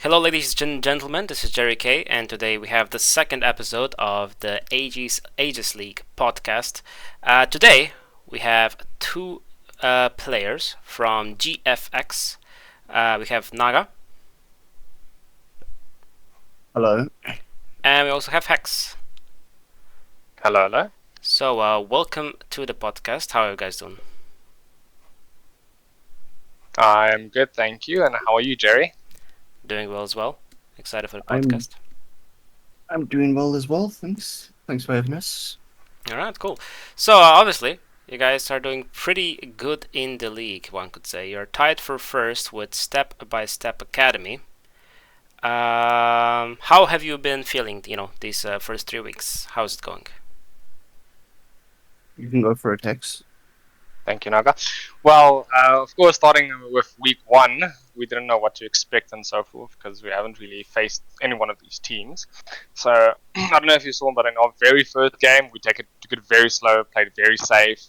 Hello, ladies and gentlemen. This is JerryKay, and today we have the second episode of the Aegis League podcast. Today we have two players from GFX. We have Naga, Hello. and we also have Hex. Hello, hello. So, welcome to the podcast. How are you guys doing? I'm good, thank you. And how are you, Jerry? Doing well as well. Excited for the I'm podcast. I'm doing well as well. Thanks. Thanks for having us. All right, cool. So, obviously, you guys are doing pretty good in the league, one could say. You're tied for first with Step by Step Academy. How have you been feeling, these first 3 weeks? How's it going? You can go for a text. Thank you, Naga. Well, of course, starting with week one, we didn't know what to expect and so forth because we haven't really faced any one of these teams. So, I don't know if you saw, but in our very first game, we took it very slow, played it very safe,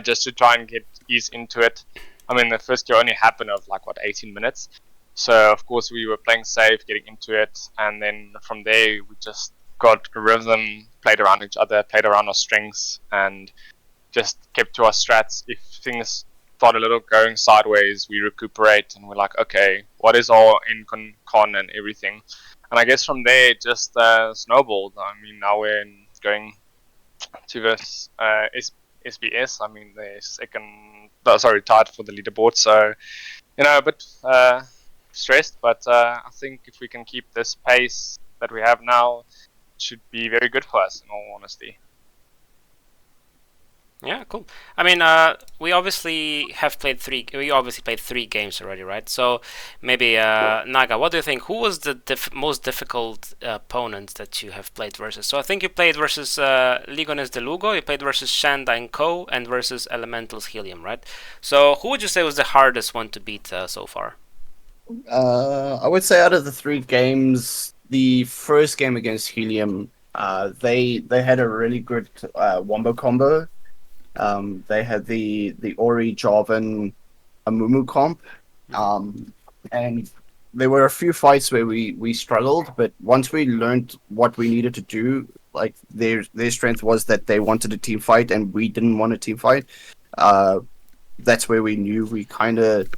just to try and ease into it. I mean, the first game only happened of 18 minutes. So, of course, we were playing safe, getting into it, and then from there, we just got a rhythm, played around each other, played around our strengths, and just kept to our strats. If things start a little going sideways, we recuperate and we're like, okay, what is our in con and everything? And I guess from there it just snowballed. I mean, now we're going to this SBS. I mean, they're tied for the leaderboard. So, a bit stressed, but I think if we can keep this pace that we have now, it should be very good for us, in all honesty. Yeah, cool. I mean, we obviously played 3 games already, right? So maybe Naga, what do you think? Who was the most difficult opponent that you have played versus? So I think you played versus Ligones de Lugo, you played versus Shanda and Co, and versus Elementals Helium, right? So who would you say was the hardest one to beat so far? I would say out of the 3 games, the first game against Helium, they had a really good wombo combo. They had the Ori Jarvan Amumu comp, and there were a few fights where we struggled, but once we learned what we needed to do, like their strength was that they wanted a team fight and we didn't want a team fight. That's where we knew we kind of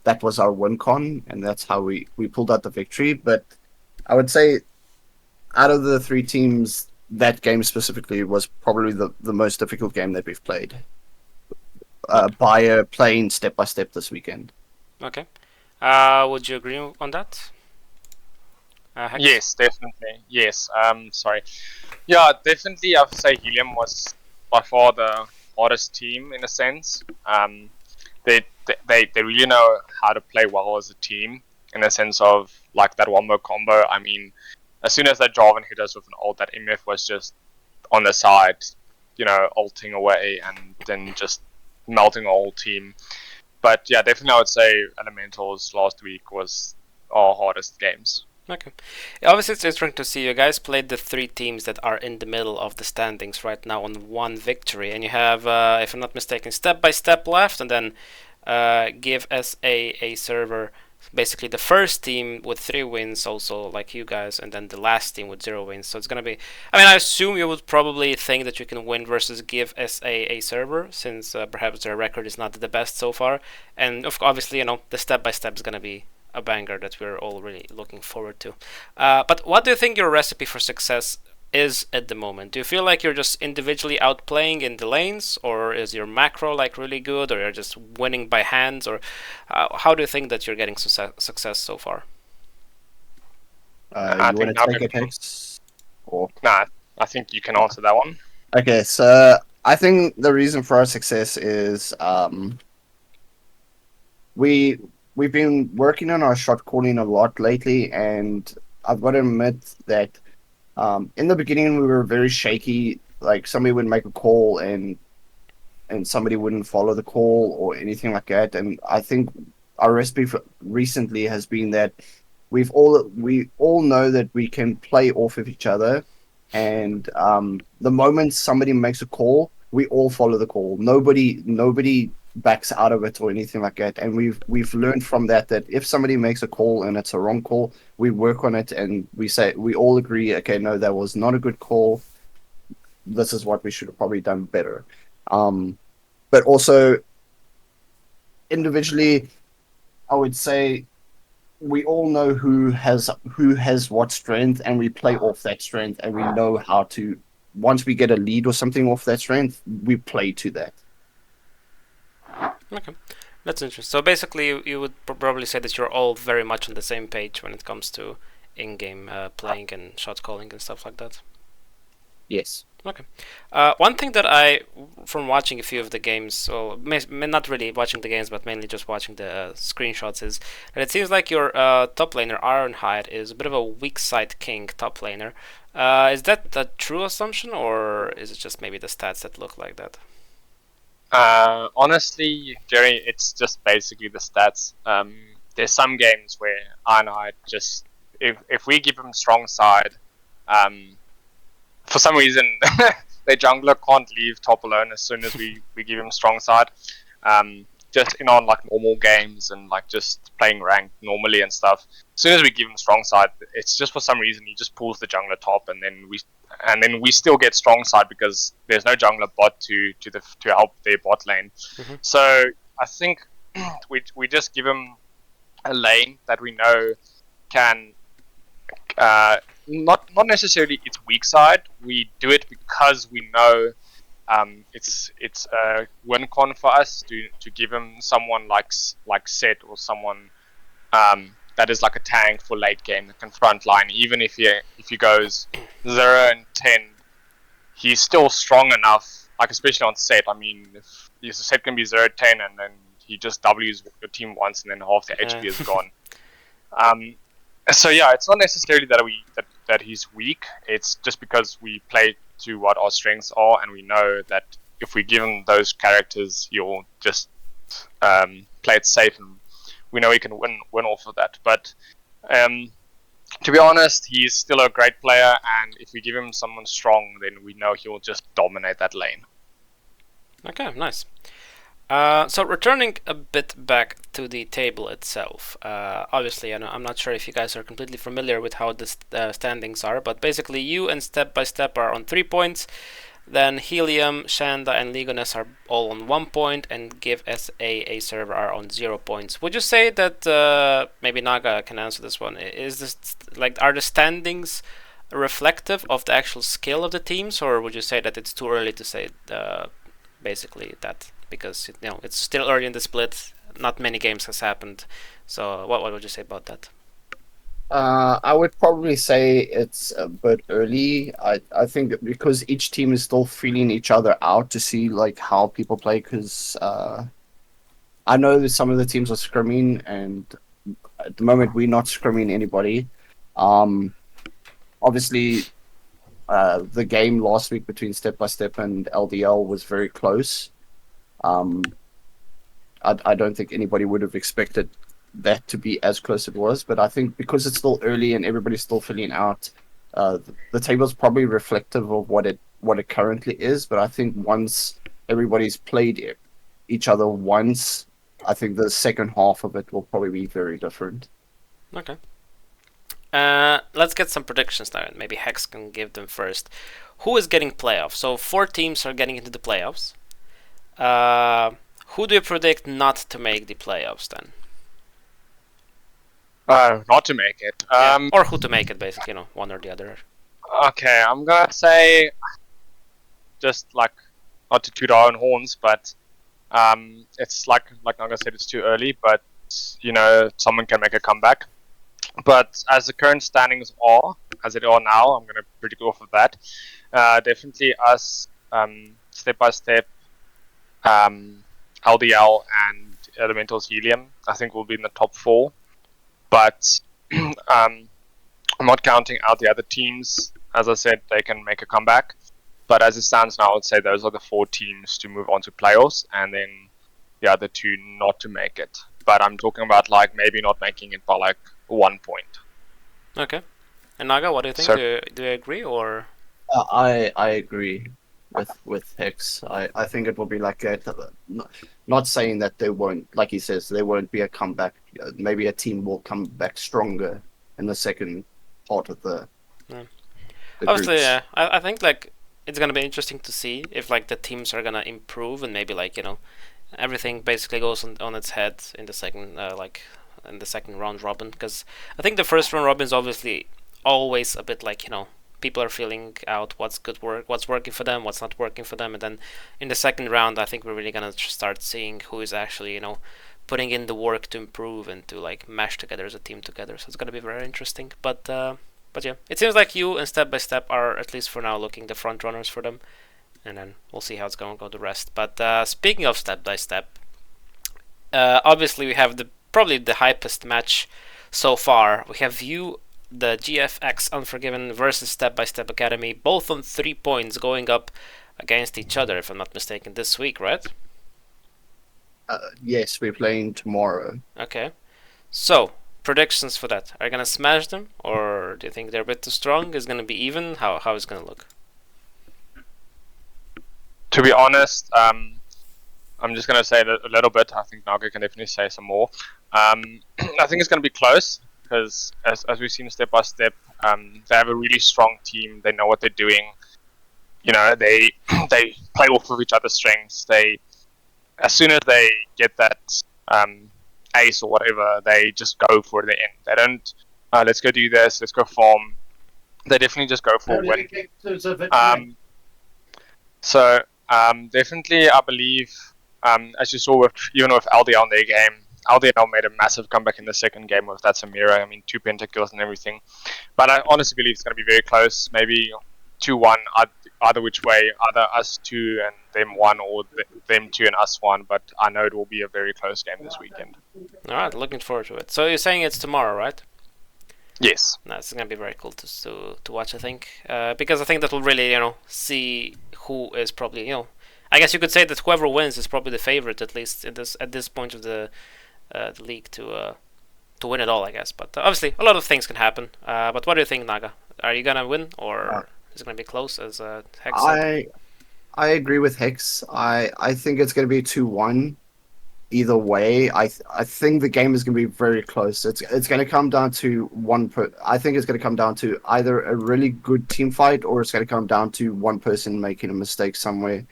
that was our win con, and that's how we pulled out the victory. But I would say out of the 3 teams, that game specifically was probably the most difficult game that we've played. By playing step by step this weekend. Okay. Would you agree on that? Hex? Yes, definitely. Yes. Sorry. Yeah, definitely. I would say Helium was by far the hardest team in a sense. They really know how to play well as a team in a sense of that wombo combo. I mean, as soon as that Jarvan hit us with an ult, that MF was just on the side, ulting away and then just melting our whole team. But yeah, definitely I would say Elementals last week was our hardest games. Okay. Obviously, it's interesting to see you guys played the 3 teams that are in the middle of the standings right now on 1 victory, and you have, if I'm not mistaken, Step by Step left, and then Give us a server. Basically, the first team with 3 wins, also like you guys, and then the last team with 0 wins. So it's gonna be. I mean, I assume you would probably think that you can win versus Give us a server, since perhaps their record is not the best so far, and obviously, the step by step is gonna be a banger that we're all really looking forward to. But what do you think your recipe for success is at the moment? Do you feel like you're just individually outplaying in the lanes, or is your macro really good, or you're just winning by hands, or how do you think that you're getting success so far? You want to take a text? Or Nah, I think you can answer that one. okay, so I think the reason for our success is we've been working on our shot calling a lot lately, and I've got to admit that in the beginning we were very shaky. Like somebody would make a call and somebody wouldn't follow the call or anything like that. And I think our recipe recently has been that we all know that we can play off of each other, and the moment somebody makes a call, we all follow the call. Nobody backs out of it or anything like that. And we've learned from that if somebody makes a call and it's a wrong call, we work on it and we all agree, okay, no, that was not a good call. This is what we should have probably done better. But also individually, I would say we all know who has what strength, and we play off that strength, and we know how to. Once we get a lead or something off that strength, we play to that. Okay, that's interesting. So basically, you would probably say that you're all very much on the same page when it comes to in-game playing and shot calling and stuff like that. Yes. Okay. One thing that from watching a few of the games, well, not really watching the games, but mainly just watching the screenshots, is that it seems like your top laner, Ironhide, is a bit of a weak side king top laner. Is that a true assumption, or is it just maybe the stats that look like that? Honestly, Jerry, it's just basically the stats. There's some games where Ironhide just, if we give him strong side, for some reason, their jungler can't leave top alone as soon as we give him strong side. Just on like normal games and like just playing ranked normally and stuff. As soon as we give him strong side, it's just for some reason he just pulls the jungler top, and then we still get strong side because there's no jungler bot to help their bot lane. Mm-hmm. So I think we just give him a lane that we know can. Not necessarily its weak side. We do it because we know it's a win con for us to give him someone like Set or someone that is like a tank for late game that can front line. Even if he goes 0-10, he's still strong enough. Like especially on Set. I mean, if Set can be 0-10 and then he just W's your team once and then half the HP is gone. So yeah, it's not necessarily that he's weak. It's just because we play to what our strengths are, and we know that if we give him those characters, he'll just play it safe, and we know he can win off of that. But to be honest, he's still a great player, and if we give him someone strong, then we know he'll just dominate that lane. Okay, nice. So returning a bit back to the table itself, obviously I'm not sure if you guys are completely familiar with how the standings are, but basically you and Step by Step are on 3 points, then Helium, Shanda and Legonis are all on 1 point, and GFX server are on 0 points. Would you say that, maybe Naga can answer this one, is this are the standings reflective of the actual skill of the teams, or would you say that it's too early to say basically that? Because it's still early in the split, not many games has happened. So what would you say about that? I would probably say it's a bit early. I think because each team is still feeling each other out to see like how people play. Because I know that some of the teams are scrimming, and at the moment we're not scrimming anybody. Obviously, the game last week between Step by Step and LDL was very close. I don't think anybody would have expected that to be as close as it was, but I think because it's still early and everybody's still filling out, the table's probably reflective of what it currently is. But I think once everybody's played each other once, I think the second half of it will probably be very different. Okay. Let's get some predictions now, and maybe Hex can give them first. Who is getting playoffs? So 4 teams are getting into the playoffs. Who do you predict not to make the playoffs then? Not to make it. Or who to make it, basically, one or the other. Okay, I'm gonna say, just like, not to toot our own horns, but it's like Naga said, it's too early, but someone can make a comeback. But as the current standings are, as it are now, I'm gonna predict off of that. Definitely us, Step by Step, LDL and Elemental's Helium, I think will be in the top 4. But I'm not counting out the other teams. As I said, they can make a comeback. But as it stands now, I would say those are the 4 teams to move on to playoffs, and then the other 2 not to make it. But I'm talking about maybe not making it by 1 point. Okay. And Naga, what do you think? So, do you agree, or? I agree with Hex. I think it will be like that. not saying that they won't, like he says, there won't be a comeback. Maybe a team will come back stronger in the second part of the Obviously, groups. yeah. I think like it's gonna be interesting to see if like the teams are gonna improve and maybe like everything basically goes on its head in the second in the second round robin, because I think the first round robin is obviously always a bit like people are feeling out what's what's working for them, what's not working for them, and then in the second round I think we're really gonna start seeing who is actually putting in the work to improve and to like mesh together as a team together. So it's gonna be very interesting. But yeah, it seems like you and Step by Step are at least for now looking the front runners for them, and then we'll see how it's going to go the rest. But speaking of Step by Step, obviously we have probably the hypest match so far. We have you, the GFX Unforgiven versus Step by Step Academy, both on 3 points, going up against each other, if I'm not mistaken, this week, right? Yes, we're playing tomorrow. Okay. So, predictions for that. Are you gonna smash them, or do you think they're a bit too strong? Is it gonna be even? How is it gonna look? To be honest, I'm just gonna say a little bit. I think Naga can definitely say some more. I think it's gonna be close because as we've seen step by step, they have a really strong team. They know what they're doing. They they play off of each other's strengths. As soon as they get that ace or whatever, they just go for the end. They don't, let's go do this, let's go farm. They definitely just go for a win. Definitely, I believe, as you saw even with LDL in their game, LDL made a massive comeback in the second game with that Samira. I mean, 2 pentakills and everything. But I honestly believe it's going to be very close. Maybe 2-1, either which way, either us 2 and them 1, or them 2 and us 1. But I know it will be a very close game this weekend. All right, looking forward to it. So you're saying it's tomorrow, right? Yes. No, it's gonna be very cool to watch. I think because I think that will really see who is probably I guess you could say that whoever wins is probably the favorite, at least at this point of the league to win it all, I guess. But obviously a lot of things can happen. But what do you think, Naga? Are you gonna win, or is it gonna be close as Hex said? I agree with Hex. I think it's going to be 2-1 either way. I think the game is going to be very close. It's going to come down to I think it's going to come down to either a really good team fight, or it's going to come down to one person making a mistake somewhere,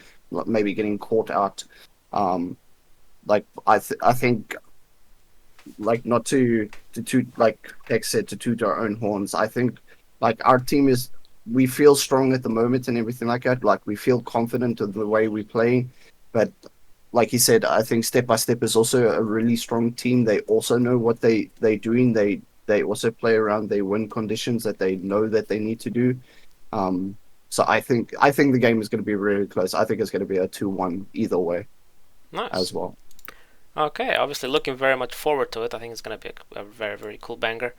maybe getting caught out. I think, like, not to like Hex said, to toot our own horns. I think like our team we feel strong at the moment and everything like that. Like, we feel confident of the way we play, but like he said, I think Step by Step is also a really strong team. They also know what they're doing. They also play around their win conditions that they know that they need to do. So I think the game is going to be really close. I think it's going to be a 2-1 either way. Nice. As well. Okay, obviously looking very much forward to it. I think it's going to be a very, very cool banger.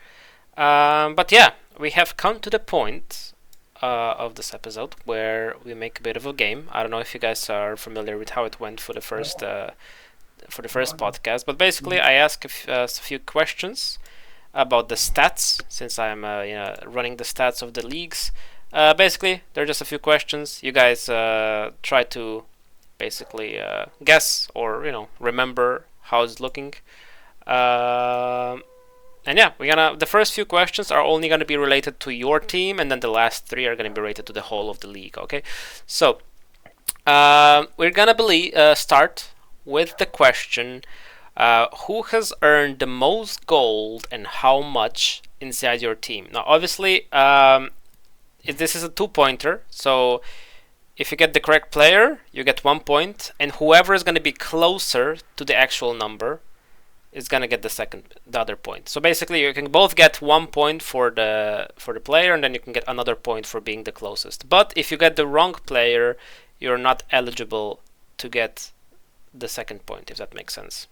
But yeah, we have come to the point of this episode where we make a bit of a game. I don't know if you guys are familiar with how it went for the first podcast, but basically I ask a few questions about the stats, since I'm running the stats of the leagues. Basically, they're just a few questions. You guys try to basically guess or remember how it's looking. And yeah, the first few questions are only gonna be related to your team, and then the last 3 are gonna be related to the whole of the league. Okay, so we're gonna start with the question: who has earned the most gold and how much inside your team? Now, obviously, this is a 2-pointer, so if you get the correct player, you get 1 point, and whoever is gonna be closer to the actual number is gonna get the other point. So basically, you can both get 1 point for the player, and then you can get another point for being the closest. But if you get the wrong player, you're not eligible to get the second point, if that makes sense.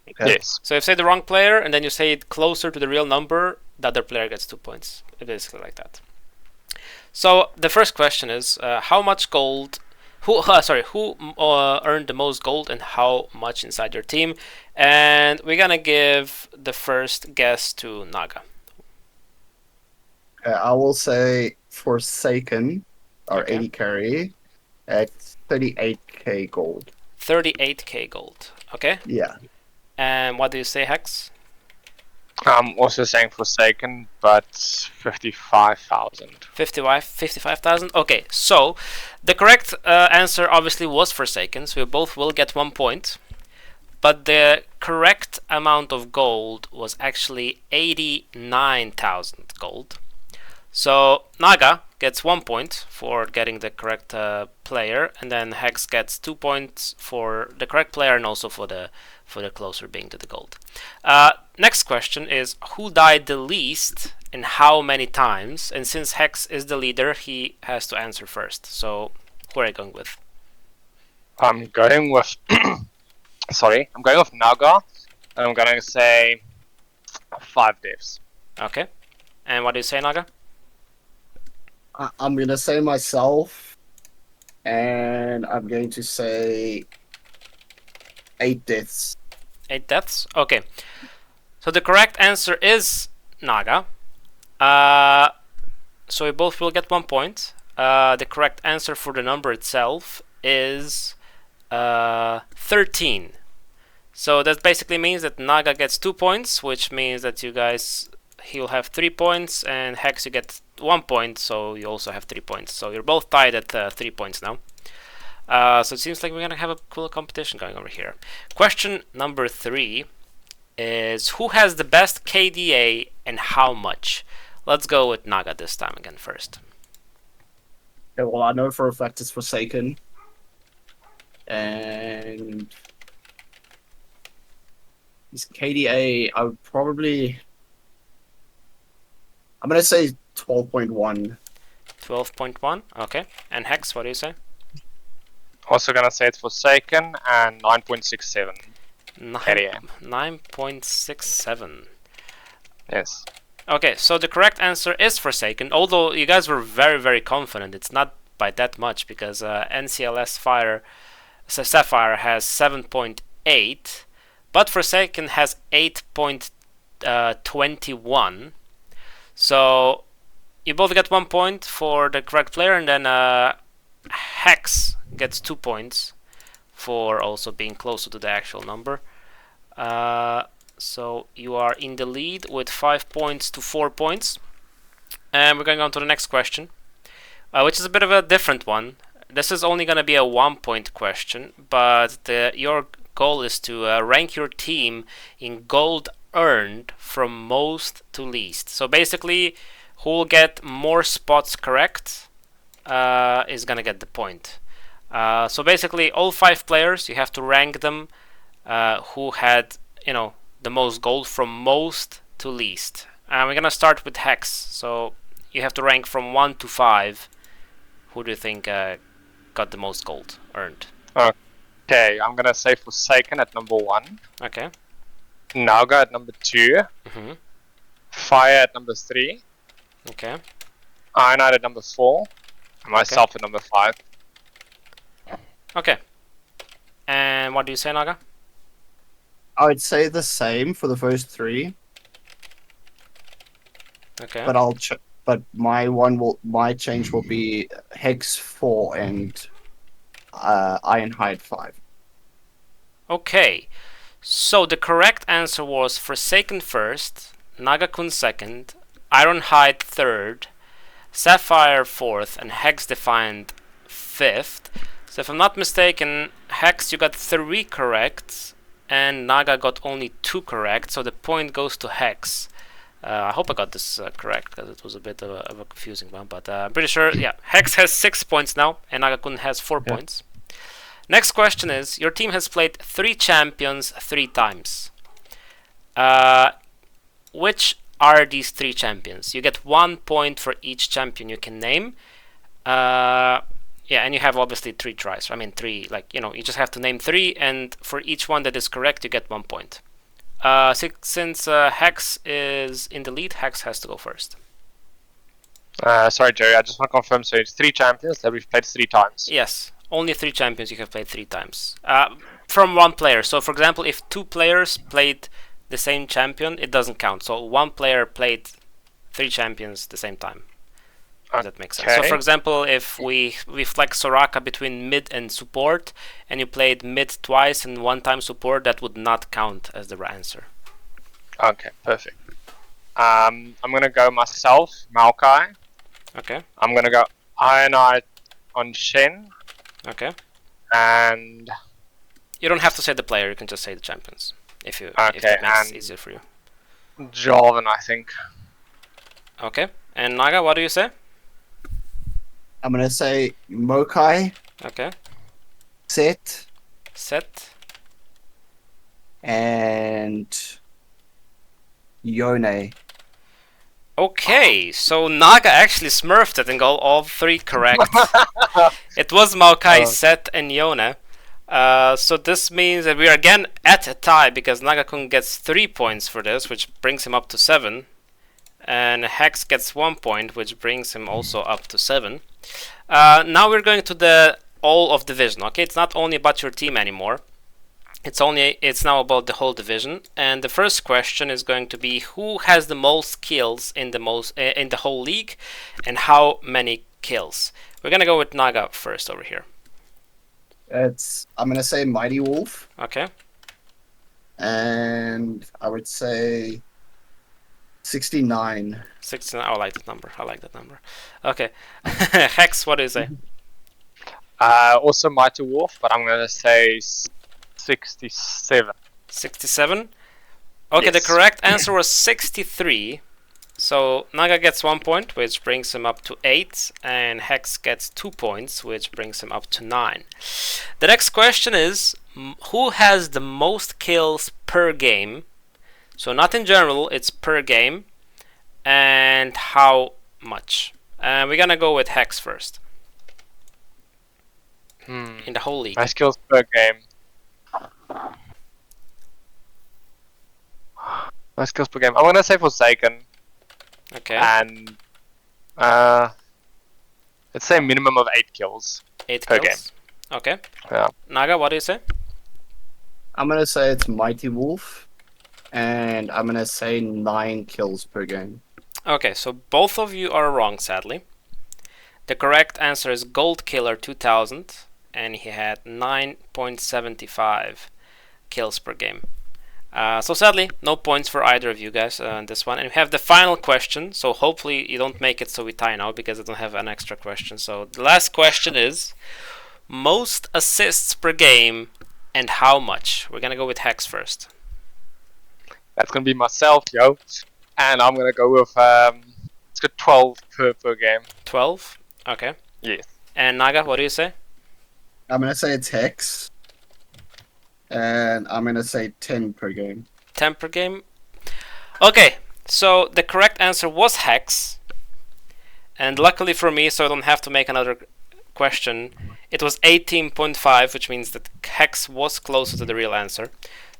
Okay. Yes. So if you say the wrong player and then you say it closer to the real number, the other player gets 2 points. It's basically like that. So the first question is how much gold. Who earned the most gold and how much inside your team? And we're gonna give the first guess to Naga. I will say Forsaken, our Okay. 80 carry, at 38k gold. 38k gold. Okay. Yeah. And what do you say, Hex? I'm also saying Forsaken, but 55,000. 55,000. Okay, so the correct answer obviously was Forsaken, so we both will get 1 point. But the correct amount of gold was actually 89,000 gold. So Naga gets 1 point for getting the correct player, and then Hex gets 2 points for the correct player and also for the closer being to the gold. Next question is who died the least and how many times? And since Hex is the leader, he has to answer first. So who are you going with? I'm going with I'm going with Naga, and I'm going to say 5 deaths. Okay. And what do you say, Naga? I'm going to say myself, and I'm going to say 8 deaths. 8 deaths? Okay. So the correct answer is Naga. So we both will get 1 point. The correct answer for the number itself is 13. So that basically means that Naga gets 2 points, which means that you guys, he'll have 3 points, and Hex you get 1 point, so you also have 3 points. So you're both tied at 3 points now. So it seems like we're gonna have a cool competition going over here. Question number 3 is who has the best KDA and how much? Let's go with Naga this time again first. Okay, well, I know for a fact it's Forsaken. And his KDA, I'm going to say 12.1. 12.1, okay. And Hex, what do you say? Also going to say it's Forsaken and 9.67. 9.67. Yes. Okay, so the correct answer is Forsaken, although you guys were very, very confident. It's not by that much because NCLS Sapphire has 7.8, but Forsaken has 8.21. So you both get 1 point for the correct player, and then Hex gets 2 points for also being closer to the actual number. So you are in the lead with 5 points to 4 points. And we're going on to the next question, which is a bit of a different one. This is only going to be a 1 point question, but your goal is to rank your team in gold earned from most to least. So basically, who will get more spots correct is going to get the point. So basically, all 5 players, you have to rank them who had, the most gold from most to least. We're going to start with Hex. So you have to rank from 1 to 5. Who do you think got the most gold earned? Okay, I'm going to say Forsaken at number 1. Okay. Naga at number 2. Fire at number 3. Okay. Ironite at number 4. And myself at number 5. Okay. And what do you say, Naga? I would say the same for the first 3. Okay. But my change will be Hex 4 and Ironhide 5. Okay. So the correct answer was Forsaken first, Naga-kun second, Ironhide third, Sapphire fourth, and Hex Defiant fifth. So if I'm not mistaken, Hex, you got 3 correct, and Naga got only 2 correct, so the point goes to Hex. I hope I got this correct, because it was a bit of a confusing one, but I'm pretty sure, yeah. Hex has 6 points now, and Naga-kun has 4 points. Next question is, your team has played 3 champions 3 times. Which are these 3 champions? You get 1 point for each champion you can name. Yeah, and you have obviously 3 tries. I mean 3, you just have to name 3, and for each one that is correct, you get 1 point. Since Hex is in the lead, Hex has to go first. Sorry, Jerry, I just want to confirm, so it's 3 champions that we've played 3 times. Yes, only 3 champions you have played 3 times. From 1 player. So, for example, if 2 players played the same champion, it doesn't count. So, 1 player played 3 champions at the same time. If that makes sense. So, for example, if we flex Soraka between mid and support, and you played mid twice and one time support, that would not count as the answer. Okay, perfect. I'm gonna go myself, Maokai. Okay. I'm gonna go Ionite on Shen. Okay. And you don't have to say the player. You can just say the champions if that makes it easier for you. Jarvan, I think. Okay. And Naga, what do you say? I'm gonna say Mokai. Okay. Set. And Yone. Okay, so Naga actually smurfed it and got all three correct. It was Maokai, Set, and Yone. So this means that we are again at a tie because Naga-kun gets 3 points for this, which brings him up to 7. And Hex gets 1 point, which brings him also up to 7. Now we're going to the all of division. Okay, it's not only about your team anymore. It's now about the whole division. And the first question is going to be who has the most kills in the whole league, and how many kills. We're gonna go with Naga first over here. I'm gonna say Mighty Wolf. Okay. And I would say 69. 69. I like that number. Okay. Hex, what do you say? Also Mighty Wolf, but I'm gonna say 67. 67? Okay, yes. The correct answer was 63. So Naga gets 1 point, which brings him up to 8, and Hex gets 2 points, which brings him up to 9. The next question is, who has the most kills per game? So not in general, it's per game, and how much? We're gonna go with Hex first. In the whole league. Most kills per game. Most kills per game. I'm gonna say Forsaken. Okay. And let's say a minimum of 8 kills. 8 per kills. Game. Okay. Yeah. Naga, what do you say? I'm gonna say it's Mighty Wolf, and I'm gonna say 9 kills per game. Okay, so both of you are wrong, sadly. The correct answer is Gold Killer 2000, and he had 9.75 kills per game. So sadly, no points for either of you guys on this one. And we have the final question, so hopefully you don't make it so we tie now because I don't have an extra question. So the last question is, most assists per game and how much? We're gonna go with Hex first. That's gonna be myself, yo. And I'm gonna go with, let's go 12 per game. 12? Okay. Yes. And Naga, what do you say? I'm gonna say it's Hex. And I'm gonna say 10 per game. 10 per game? Okay, so the correct answer was Hex. And luckily for me, so I don't have to make another question, it was 18.5, which means that Hex was closer to the real answer.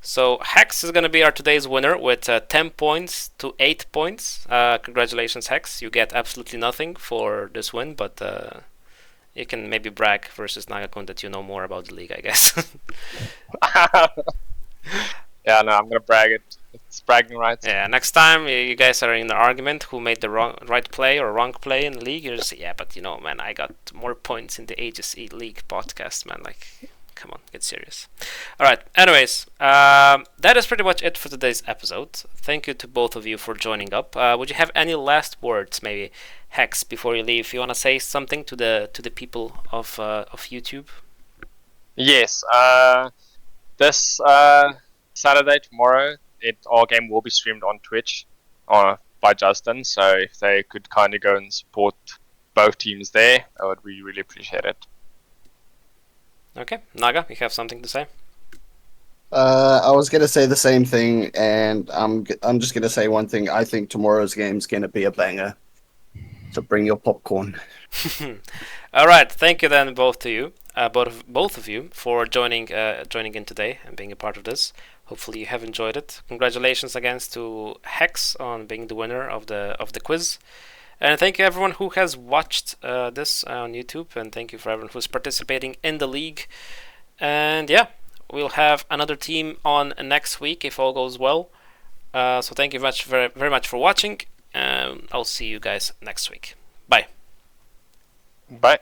So Hex is gonna be our today's winner with 10 points to 8 points. Congratulations, Hex. You get absolutely nothing for this win, but you can maybe brag versus Naga-kun that you know more about the league, I guess. Yeah, no, I'm gonna brag it. It's bragging rights. Yeah, next time you guys are in an argument who made the right play or wrong play in the league, you just say, yeah, but you know, man, I got more points in the Aegis League podcast, man. Like, come on, get serious. Alright, anyways, that is pretty much it for today's episode. Thank you to both of you for joining up. Would you have any last words, maybe, Hex, before you leave? If you want to say something to the people of YouTube? Yes, this Saturday, tomorrow, our game will be streamed on Twitch by Justin, so if they could kind of go and support both teams there, I would really appreciate it. Okay, Naga, you have something to say? I was gonna say the same thing, and I'm just gonna say one thing. I think tomorrow's game's gonna be a banger. So bring your popcorn. All right, thank you then both of you for joining in today and being a part of this. Hopefully you have enjoyed it. Congratulations again to Hex on being the winner of the quiz. And thank you everyone who has watched this on YouTube, and thank you for everyone who's participating in the league. And yeah, we'll have another team on next week if all goes well. So thank you very much for watching, and I'll see you guys next week. Bye. Bye.